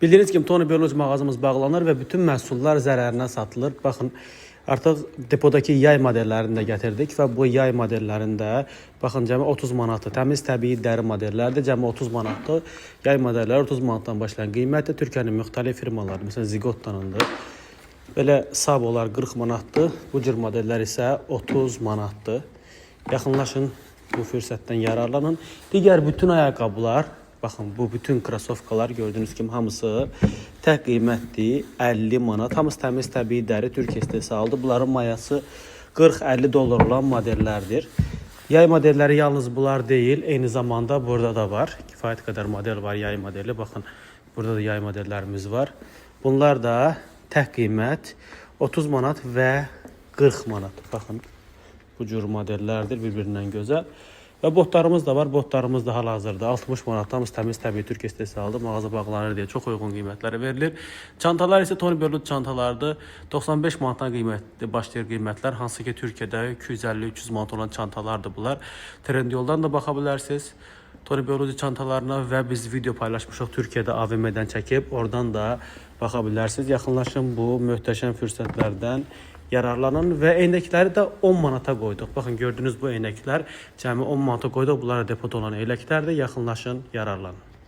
Bildiğiniz gibi Tony Berlucci mağazamız bağlanır ve bütün məhsullar zərərinə satılır. Baxın, artıq depodakı yay modellərini də gətirdik və bu yay modellərində baxın cəmi 30 manatdır. Təmiz təbii dəri modellərdir. Cəmi 30 manatdır. Yay modelləri 30 manatdan başlayan qiymətdir. Türkiyənin müxtəlif firmaları, məsələn Zigottanındır. Belə Sabolar 40 manatdır. Bu cür modellər isə 30 manatdır. Yaxınlaşın, bu fürsətdən yararlanın. Digər bütün ayaqqabılar, baxın, bu bütün krasovkalar gördüyünüz kimi hamısı tək qiymətdir, 50 manat. Hamısı təmiz təbii dəri, Türkiyə istehsalıdır. Bunların mayası 40-50 dollar olan modellərdir. Yay modelləri yalnız bunlar deyil, eyni zamanda burada da var. Kifayət qədər model var, yay modeli. Baxın, burada da yay modellərimiz var. Bunlar da tək qiymət 30 manat və 40 manat. Baxın, bu cür modellərdir, bir-birindən gözəl. Və botlarımız da var. Botlarımız da hal-hazırda 60 manat, hamısı təmiz təbii Türkiyə istehsalıdır. Mağaza bağlanır deyə çox uyğun qiymətlərə verilir. Çantalar isə Tony Berlucci çantalardır. 95 manatdan başlayır qiymətlər. Hansı ki Türkiyədə 250-300 manat olan çantalardır bunlar. Trendyoldan da baxa bilərsiniz. Tony Berlucci çantalarına və biz video paylaşmışıq Türkiyədə AVM-dən çəkib. Oradan da baxa bilərsiniz. Yaxınlaşın bu möhtəşəm fürsətlərdən yararlanın və eynəkləri də 10 manata qoyduq. Baxın, gördüyünüz bu eynəklər cəmi 10 manata qoyduq. Bunlar depoda olan eynəklərdir. Yaxınlaşın, yararlanın.